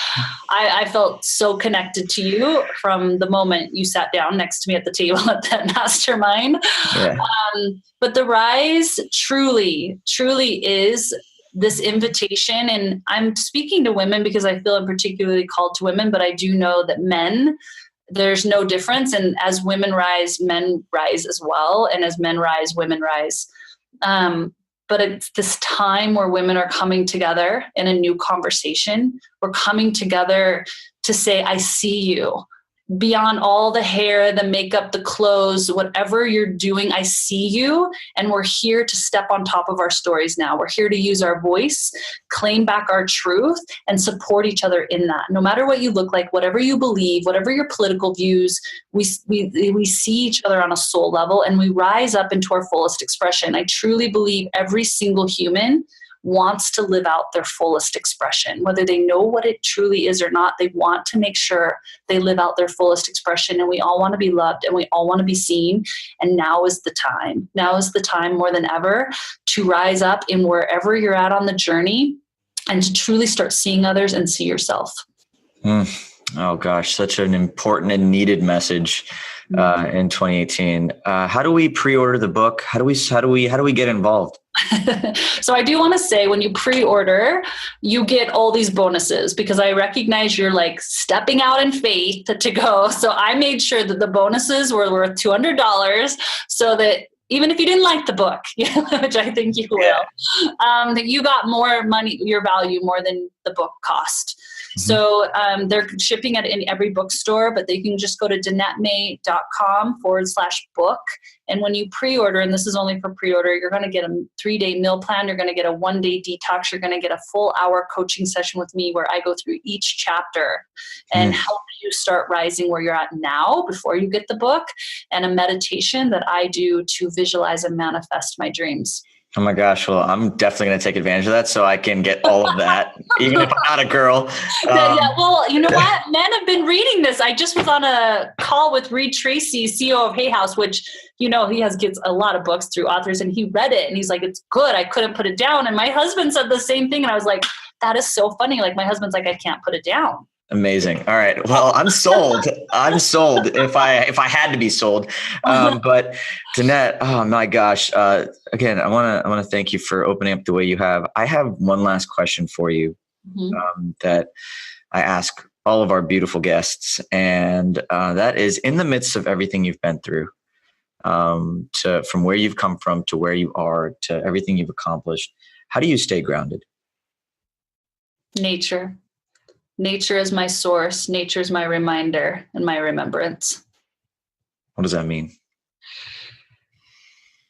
I felt so connected to you from the moment you sat down next to me at the table at that mastermind. Yeah. But the Rise truly is this invitation. And I'm speaking to women because I feel I'm particularly called to women, but I do know that men, there's no difference. And as women rise, men rise as well. And as men rise, women rise. But it's this time where women are coming together in a new conversation. We're coming together to say, I see you. Beyond all the hair, the makeup, the clothes, whatever you're doing, I see you. And we're here to step on top of our stories now. We're here to use our voice, claim back our truth, and support each other in that. No matter what you look like, whatever you believe, whatever your political views, we see each other on a soul level, and we rise up into our fullest expression. I truly believe every single human wants to live out their fullest expression. Whether they know what it truly is or not, they want to make sure they live out their fullest expression. And we all want to be loved and we all want to be seen. And now is the time. Now is the time more than ever to rise up in wherever you're at on the journey and to truly start seeing others and see yourself. Oh gosh, such an important and needed message in 2018. How do we pre-order the book? How do we get involved? So I do want to say, when you pre-order, you get all these bonuses, because I recognize you're like stepping out in faith to go. So I made sure that the bonuses were worth $200, so that even if you didn't like the book, which I think you will, that you got more money, your value more than the book cost. So they're shipping it in every bookstore, but they can just go to danette.com/book. And when you pre-order, and this is only for pre-order, you're going to get a 3-day meal plan. You're going to get a 1-day detox. You're going to get a full hour coaching session with me where I go through each chapter and help you start rising where you're at now before you get the book, and a meditation that I do to visualize and manifest my dreams. Oh my gosh. Well, I'm definitely going to take advantage of that so I can get all of that, even if I'm not a girl. Yeah. Well, you know what? Men have been reading this. I just was on a call with Reed Tracy, CEO of Hay House, which, he gets a lot of books through authors, and he read it and he's like, it's good. I couldn't put it down. And my husband said the same thing. And I was like, that is so funny. Like, my husband's like, I can't put it down. Amazing. All right. Well, I'm sold. I'm sold if I had to be sold. But Danette, oh my gosh. Again, I want to thank you for opening up the way you have. I have one last question for you that I ask all of our beautiful guests. And that is, in the midst of everything you've been through, from where you've come from to where you are to everything you've accomplished, how do you stay grounded? Nature. Nature is my source. Nature is my reminder and my remembrance. What does that mean?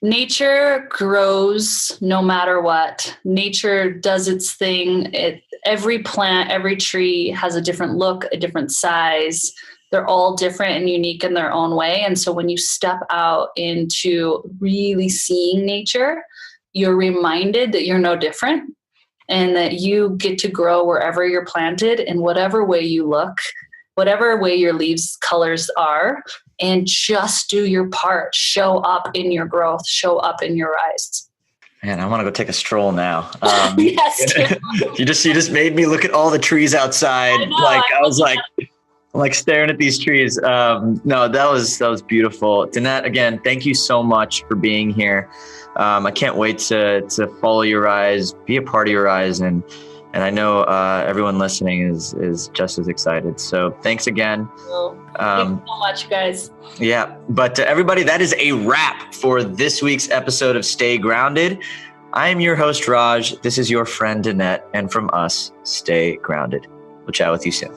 Nature grows no matter what. Nature does its thing. Every plant, every tree has a different look, a different size. They're all different and unique in their own way. And so when you step out into really seeing nature, you're reminded that you're no different. and that you get to grow wherever you're planted in whatever way you look, whatever way your leaves colors are, and just do your part. Show up in your growth, show up in your rise. Man, I want to go take a stroll now. Yes. You just made me look at all the trees outside. I was staring at these trees. No, that was beautiful. Danette, again, thank you so much for being here. I can't wait to follow your rise, be a part of your rise, and I know everyone listening is just as excited. So thanks again. Thank you so much, guys. Yeah, but everybody, that is a wrap for this week's episode of Stay Grounded. I am your host, Raj. This is your friend, Danette, and from us, stay grounded. We'll chat with you soon.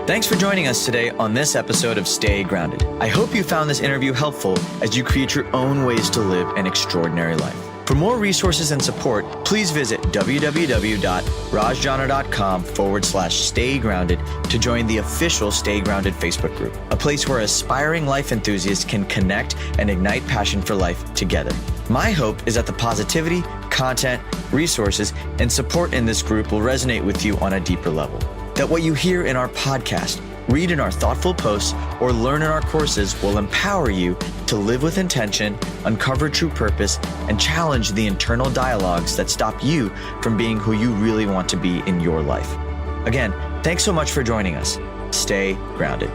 Thanks for joining us today on this episode of Stay Grounded. I hope you found this interview helpful as you create your own ways to live an extraordinary life. For more resources and support, please visit www.rajjana.com/stay grounded to join the official Stay Grounded Facebook group, a place where aspiring life enthusiasts can connect and ignite passion for life together. My hope is that the positivity, content, resources, and support in this group will resonate with you on a deeper level. That what you hear in our podcast, read in our thoughtful posts, or learn in our courses will empower you to live with intention, uncover true purpose, and challenge the internal dialogues that stop you from being who you really want to be in your life. Again, thanks so much for joining us. Stay grounded.